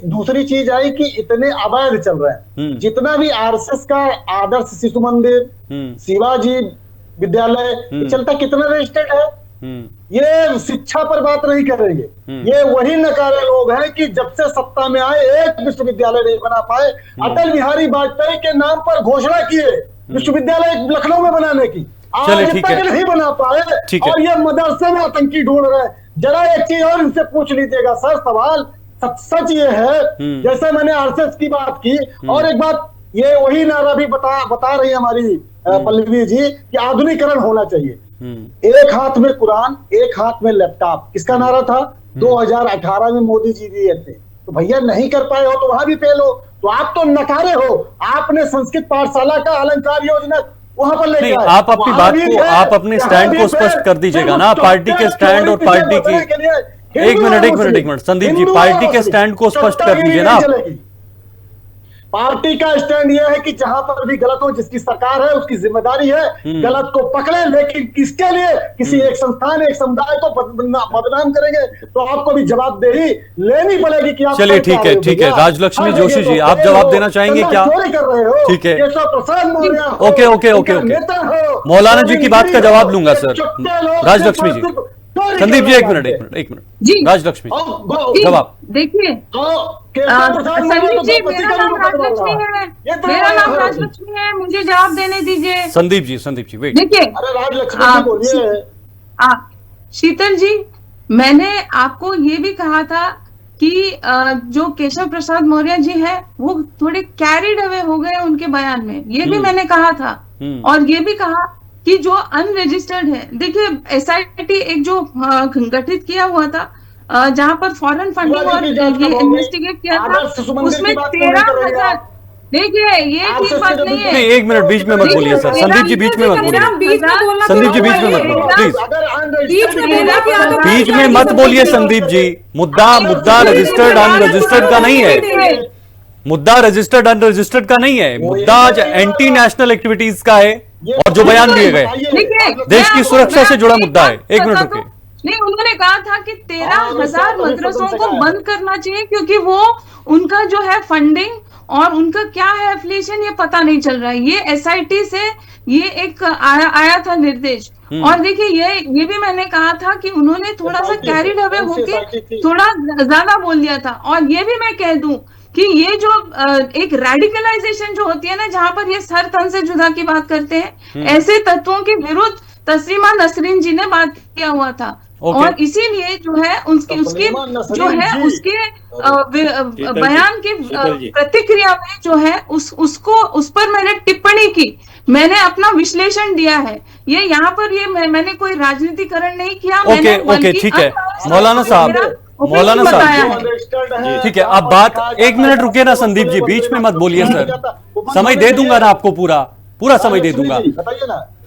दूसरी चीज आई कि इतने अवैध चल रहे हैं। जितना भी आरएसएस का आदर्श शिशु मंदिर, शिवाजी विद्यालय चलता, कितना रजिस्टर्ड है। ये शिक्षा पर बात नहीं करेंगे, ये वही नकारे लोग हैं कि जब से सत्ता में आए एक विश्वविद्यालय नहीं बना पाए। अटल बिहारी वाजपेयी के नाम पर घोषणा किए विश्वविद्यालय लखनऊ में बनाने की, आज तक नहीं बना पाए, और ये मदरसे में आतंकी ढूंढ रहे हैं। जरा एक चीज और इनसे पूछ लीजिएगा सर, सवाल सच ये है, जैसे मैंने आरएसएस की बात की, और एक बात ये वही नारा भी बता रही है हमारी पल्लवी जी कि आधुनिकीकरण होना चाहिए। एक हाथ में कुरान, एक हाथ में लैपटॉप, किसका नारा था? 2018 में मोदी जी दिए थे। तो भैया नहीं कर पाए हो तो वहां भी फेल हो, तो आप तो नकारे हो। आपने संस्कृत पाठशाला का अलंकार योजना वहां पर लेके आए। आप अपनी बात को, आप अपने स्टैंड को स्पष्ट कर दीजिएगा ना, पार्टी के स्टैंड और पार्टी की। एक मिनट संदीप जी, पार्टी के स्टैंड को स्पष्ट कर दीजिए ना। पार्टी का स्टैंड यह है कि जहां पर भी गलत हो, जिसकी सरकार है उसकी जिम्मेदारी है गलत को पकड़े, लेकिन किसके लिए? किसी एक संस्थान, एक समुदाय को बदनाम करेंगे तो आपको भी जवाबदेही लेनी पड़ेगी कि आप। चलिए ठीक है राजलक्ष्मी जोशी जी, आप जवाब देना चाहेंगे क्या? कर रहे हो, ठीक है, प्रसाद मौर्य ओके मौलाना जी की बात का जवाब लूंगा सर। राजलक्ष्मी जी, संदीप जी एक मिनट जी, राजलक्ष्मी जवाब देखिए। संदीप जी, मेरा नाम राजलक्ष्मी है, मुझे जवाब देने दीजिए। संदीप जी वेट। देखिए शीतल जी, मैंने आपको ये भी कहा था कि जो केशव प्रसाद मौर्य जी है वो थोड़े कैरिड अवे हो गए उनके बयान में, ये भी मैंने कहा था। और ये भी कहा कि जो अनरजिस्टर्ड है, देखिए एसआईटी एक जो गठित किया हुआ था जहां पर फॉरेन फंडिंग और ये इन्वेस्टिगेट किया था, उसमें 13,000। देखिए ये ठीक बात नहीं है। एक मिनट बीच में मत बोलिए सर, संदीप जी बीच में मत बोलिए, संदीप जी बीच में मत बोलिए प्लीज, बीच में मत बोलिए संदीप जी। मुद्दा रजिस्टर्ड अनरजिस्टर्ड का नहीं है, मुद्दा रजिस्टर्ड अनरजिस्टर्ड का नहीं है, मुद्दा आज एंटी नेशनल एक्टिविटीज का है और जो बयान दिए गए देश की सुरक्षा से जुड़ा मुद्दा है। एक मिनट रुकिए। नहीं, उन्होंने कहा था कि 13,000 मदरसों को बंद करना चाहिए क्योंकि वो उनका जो है फंडिंग और उनका क्या है एफिलिएशन ये पता नहीं चल रहा है। ये एसआईटी से ये एक आया था निर्देश, और देखिए ये भी मैंने कहा था कि उन्होंने थोड़ा सा कैरिड अवे होके थोड़ा ज्यादा बोल दिया था। और ये भी मैं कह दूं कि ये जो एक रेडिकलाइजेशन जो होती है ना, जहां पर ये सर तन से जुदा की बात करते हैं, ऐसे तत्वों के विरुद्ध तस्लीमा नसरीन जी ने बात किया हुआ था। और इसीलिए जो है उसके जो है उसके बयान के प्रतिक्रिया में जो है उस पर मैंने टिप्पणी की, मैंने अपना विश्लेषण दिया है। ये यहाँ पर ये मैंने कोई राजनीतिकरण नहीं किया। ओके, ठीक है मौलाना साहब, ठीक है, अब बात 1 मिनट रुकिए ना संदीप जी, बीच में मत बोलिए सर, समय दे दूंगा ना आपको, पूरा समय दे दूंगा।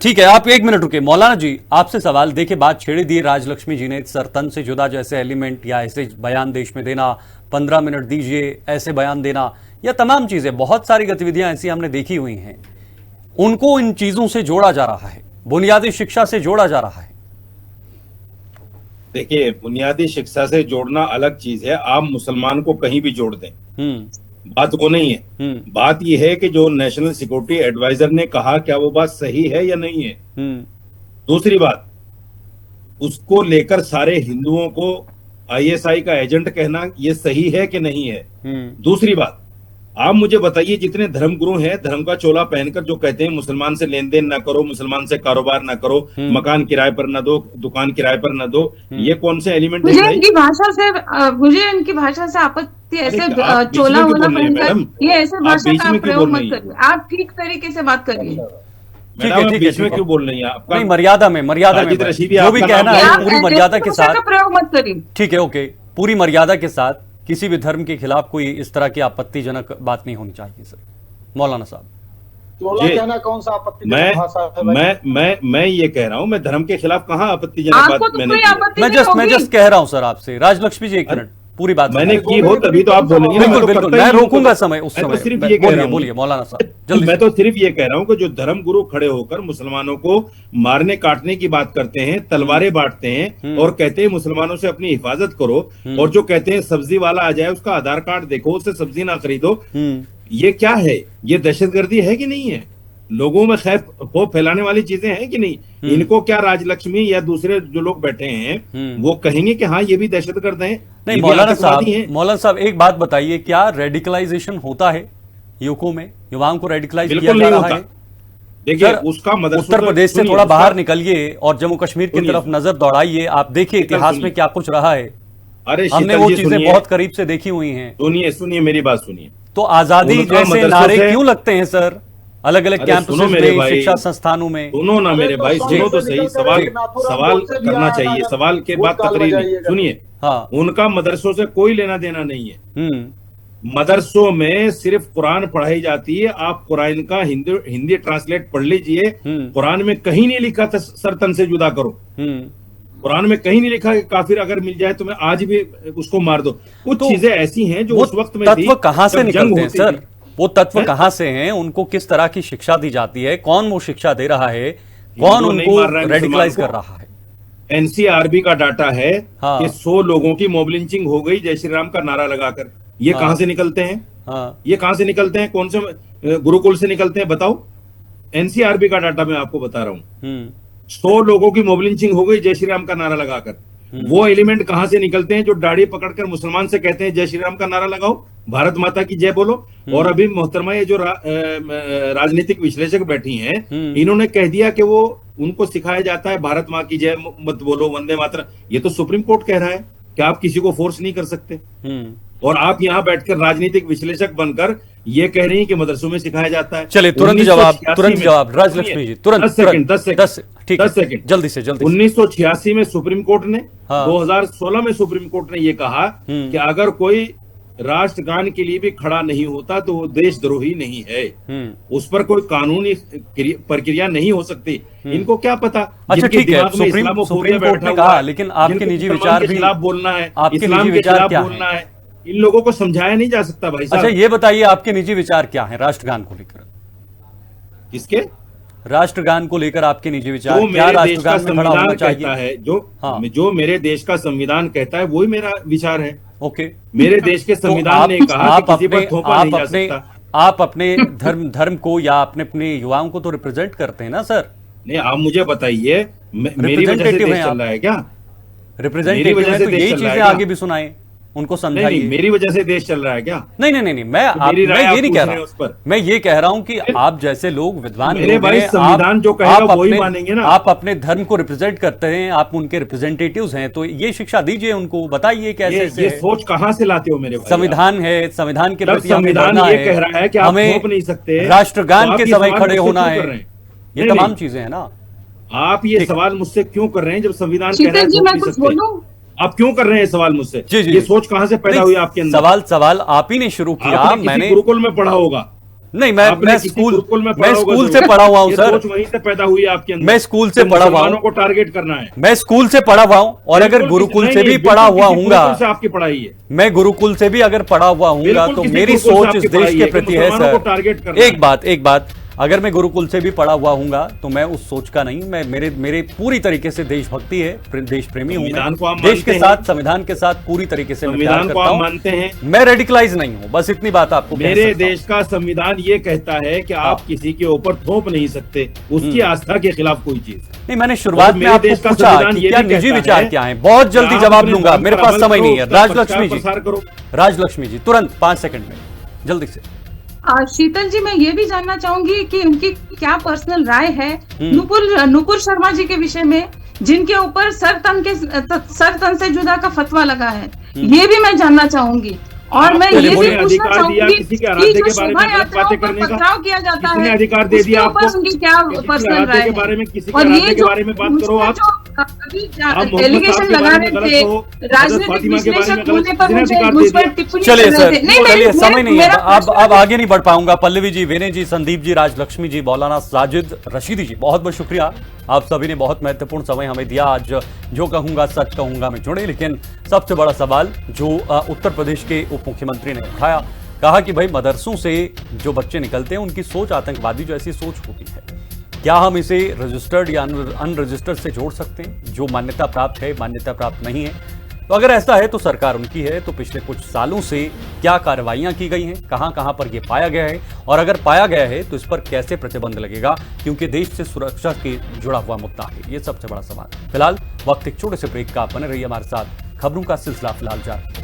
ठीक है, आप 1 मिनट रुके। मौलाना जी आपसे सवाल, देखिए बात छेड़ी दी राजलक्ष्मी जी ने, सरतन से जुदा जैसे एलिमेंट या ऐसे बयान देश में देना, 15 मिनट दीजिए ऐसे बयान देना, या तमाम चीजें, बहुत सारी गतिविधियां ऐसी हमने देखी हुई हैं, उनको इन चीजों से जोड़ा जा रहा है, बुनियादी शिक्षा से जोड़ा जा रहा है। देखिए, बुनियादी शिक्षा से जोड़ना अलग चीज है, आप मुसलमान को कहीं भी जोड़ दें, बात वो नहीं है। बात यह है कि जो नेशनल सिक्योरिटी एडवाइजर ने कहा, क्या वो बात सही है या नहीं है। दूसरी बात, उसको लेकर सारे हिंदुओं को आईएसआई का एजेंट कहना ये सही है कि नहीं है। दूसरी बात, आप मुझे बताइए, जितने धर्मगुरु हैं, धर्म का चोला पहनकर जो कहते हैं मुसलमान से लेन देन ना करो, मुसलमान से कारोबार ना करो, मकान किराए पर ना दो, दुकान किराए पर ना दो, ये कौन से एलिमेंट है? मुझे इनकी भाषा से आपत्ति, ऐसे चोला वोला पहनकर ये ऐसे भाषा का प्रयोग मत करिए, आप ठीक तरीके से बात करिए। मैडम, बीच में क्यों बोल रही हैं? आपका मर्यादा में जो भी कहना है पूरी मर्यादा के साथ प्रयोग मत करिए। ठीक है, ओके, पूरी मर्यादा के साथ, किसी भी धर्म के खिलाफ कोई इस तरह की आपत्तिजनक बात नहीं होनी चाहिए सर। मौलाना साहब, कहना कौन सा आपत्तिजनक भाषा है? मैं ये कह रहा हूँ, मैं धर्म के खिलाफ कहाँ आपत्तिजनक बात मैं जस्ट कह रहा हूँ सर आपसे। राजलक्ष्मी जी 1 मिनट, पूरी बात मैंने की हो तभी तो आप बोलेंगे। बिल्कुल, मैं रोकूंगा समय, उस समय सिर्फ ये कह रहा हूँ, बोलिए मौलाना साहब जल्दी। मैं तो सिर्फ ये कह रहा हूँ कि जो धर्म गुरु खड़े होकर मुसलमानों को मारने काटने की बात करते हैं, तलवारें बांटते हैं और कहते हैं मुसलमानों से अपनी हिफाजत करो, और जो कहते हैं सब्जी वाला आ जाए उसका आधार कार्ड देखो, उससे सब्जी ना खरीदो, ये क्या है? ये दहशतगर्दी है कि नहीं है? लोगों में खौफ फैलाने वाली चीजें हैं कि नहीं? इनको क्या राजलक्ष्मी या दूसरे जो लोग बैठे हैं वो कहेंगे कि हाँ ये भी दहशतगर्द हैं? नहीं मौलाना साहब एक बात बताइए, क्या रेडिकलाइजेशन होता है युवकों में? युवाओं को रेडिकलाइज किया जा रहा है? देखिए, उसका मदरसा उत्तर प्रदेश से थोड़ा बाहर निकलिए और जम्मू कश्मीर की तरफ नजर दौड़ाइए, आप देखिए इतिहास में क्या कुछ रहा है। अरे हमने वो चीजें बहुत करीब से देखी हुई हैं। सुनिए मेरी बात सुनिए। तो आजादी जैसे नारे क्यों लगते हैं सर अलग अलग कैंपस में, शिक्षा संस्थानों में? सुनो ना मेरे भाई, सुनो तो सही, सवाल करना चाहिए, सवाल के बाद तकरीर सुनिए। हाँ, उनका मदरसों से कोई लेना देना नहीं है। मदरसों में सिर्फ कुरान पढ़ाई जाती है। आप कुरान का हिंदी ट्रांसलेट पढ़ लीजिए, कुरान में कहीं नहीं लिखा था सरतन से जुदा करो। कुरान में कहीं नहीं लिखा कि काफिर अगर मिल जाए तो मैं आज भी उसको मार दो। कुछ चीजें ऐसी हैं जो उस वक्त में तत्व कहाँ से निकलते हैं सर? वो तत्व कहाँ से हैं? उनको किस तरह की शिक्षा दी जाती है? कौन वो शिक्षा दे रहा है? कौन उनको रेडिकलाइज कर रहा है? एनसीआरबी का डाटा है कि 100 लोगों की मॉब लिंचिंग हो गई जय श्री राम का नारा लगाकर। ये कहां से निकलते हैं? ये कहां से निकलते हैं? कौन से गुरुकुल से निकलते हैं? बताओ। एनसीआरबी का डाटा मैं आपको बता रहा हूँ। 100 लोगों की मॉब लिंचिंग हो गई जय श्री राम का नारा लगाकर। वो एलिमेंट कहां से निकलते हैं जो दाढ़ी पकड़कर मुसलमान से कहते हैं जय श्री राम का नारा लगाओ, भारत माता की जय बोलो। और अभी मोहतरमा ये जो राजनीतिक विश्लेषक बैठी हैं, इन्होंने कह दिया कि वो उनको सिखाया जाता है भारत माँ की जय मत बोलो, वंदे मातरम। ये तो सुप्रीम कोर्ट कह रहा है कि आप किसी को फोर्स नहीं कर सकते। और आप यहाँ बैठकर राजनीतिक विश्लेषक बनकर ये कह रही हैं कि मदरसों में सिखाया जाता है। चलिए तुरंत जवाब राजलक्ष्मी जी, तुरंत 10 सेकंड जल्दी से जल्दी। 1986 में सुप्रीम कोर्ट ने 2016 में सुप्रीम कोर्ट ने ये कहा कि अगर कोई राष्ट्रगान के लिए भी खड़ा नहीं होता तो वो देशद्रोही नहीं है, उस पर कोई कानूनी प्रक्रिया नहीं हो सकती। इनको क्या पता? अच्छा ठीक है, सुप्रीम कोर्ट ने कहा, लेकिन आपके निजी विचार भी खिलाफ बोलना है, आपके इस्लाम के खिलाफ बोलना है, इन लोगों को समझाया नहीं जा सकता भाई साहब। अच्छा ये बताइए आपके निजी विचार क्या है राष्ट्रगान को लेकर? किसके? राष्ट्रगान को लेकर आपके निजी विचार क्या? राष्ट्रगान में खड़ा होना चाहिए है जो मेरे देश का संविधान कहता है वही मेरा विचार है। ओके, मेरे देश के संविधान ने कहा कि किसी पर थोपा नहीं जा सकता। आप अपने धर्म को या अपने युवाओं को तो रिप्रेजेंट करते हैं ना सर? नहीं, आप मुझे बताइए, मेरी वजह से देश चल रहा है क्या? रिप्रेजेंटेटिव है तो यही चीजें आगे भी सुनाएं, उनको समझाइए। मेरी वजह से देश चल रहा है क्या? नहीं, मैं ये नहीं कह रहा, मैं ये कह रहा हूं कि आप जैसे लोग विद्वान मेरे भाई, संविधान जो कहेगा वही मानेंगे ना। आप अपने धर्म को रिप्रेजेंट करते हैं, आप उनके रिप्रेजेंटेटिव्स हैं, तो ये शिक्षा दीजिए उनको, बताइए कैसे ये सोच कहाँ से लाते हो मेरे भाई? संविधान है, संविधान के प्रति संविधान ये कह रहा है कि आप थोप नहीं सकते, राष्ट्रगान के समय खड़े होना है, ये तमाम चीजें हैं ना। आप ये सवाल मुझसे क्यों कर रहे हैं जब संविधान कह रहा है जी, मैं कुछ बोलूं? आप क्यों कर रहे हैं सवाल मुझसे? जी, ये सोच कहाँ से पैदा हुई आपके अंदर? सवाल आप ही ने शुरू किया। मैंने गुरुकुल में पढ़ा होगा। नहीं, मैं स्कूल से पढ़ा हुआ हूँ सर। सोच वहीं से पैदा हुई आपके अंदर। मैं स्कूल से पढ़ा हुआ हूँ, को टारगेट करना है। मैं स्कूल से पढ़ा हुआ हूँ, और अगर गुरुकुल से भी पढ़ा हुआ हूँगा, आपकी पढ़ाई है, मैं गुरुकुल से भी अगर पढ़ा हुआ हूँगा, तो मेरी सोच इस देश के प्रति है सर। एक बात, अगर मैं गुरुकुल से भी पढ़ा हुआ हूँगा तो मैं उस सोच का नहीं, मैं मेरे पूरी तरीके से देशभक्ति है, देश प्रेमी हूँ, देश के साथ, संविधान के साथ पूरी तरीके से संविधान को आप मानते हैं। मैं रेडिकलाइज नहीं हूँ, बस इतनी बात आपको। मेरे देश का संविधान ये कहता है कि आप किसी के ऊपर थोप नहीं सकते, उसकी आस्था के खिलाफ कोई चीज नहीं। मैंने शुरुआत में आपको पूछा कि क्या निजी विचार क्या है, बहुत जल्दी जवाब दूंगा, मेरे पास समय नहीं है। राजलक्ष्मी जी तुरंत 5 सेकंड में जल्दी से। शीतल जी, मैं ये भी जानना चाहूंगी कि उनकी क्या पर्सनल राय है नुपुर शर्मा जी के विषय में, जिनके ऊपर सर तन से जुदा का फतवा लगा है, ये भी मैं जानना चाहूंगी। और मैं ये भी पूछना चाहूंगी कि जो शोभा यात्राओं पर पथराव किया जाता है, अधिकार दे दिया आपको, उनकी क्या पर्सनल राय है? बारे में किसी और ये जो बारे में बात करो आप, एलिगेशन लगा रहे थे, राजनीतिक विश्लेषक होने पर मुझ पर टिप्पणी, चलिए सर, समय नहीं है, अब आगे नहीं बढ़ पाऊंगा। पल्लवी जी, विनय जी, संदीप जी, राजलक्ष्मी जी, मौलाना साजिद रशीदी जी, बहुत बहुत शुक्रिया। आप सभी ने बहुत महत्वपूर्ण समय हमें दिया। आज जो कहूंगा सच कहूंगा में जुड़े, लेकिन सबसे बड़ा सवाल जो उत्तर प्रदेश के उप मुख्यमंत्री ने उठाया, कहा कि भाई मदरसों से जो बच्चे निकलते हैं उनकी सोच आतंकवादी जैसी सोच होती है, क्या हम इसे रजिस्टर्ड या अनरजिस्टर्ड से जोड़ सकते हैं? जो मान्यता प्राप्त है, मान्यता प्राप्त नहीं है, तो अगर ऐसा है तो सरकार उनकी है, तो पिछले कुछ सालों से क्या कार्रवाइयां की गई हैं, कहां कहां पर यह पाया गया है, और अगर पाया गया है तो इस पर कैसे प्रतिबंध लगेगा, क्योंकि देश से सुरक्षा के जुड़ा हुआ मुद्दा है, ये सबसे बड़ा सवाल। फिलहाल वक्त एक छोटे से ब्रेक का, बने रहिए हमारे साथ, खबरों का सिलसिला फिलहाल जारी।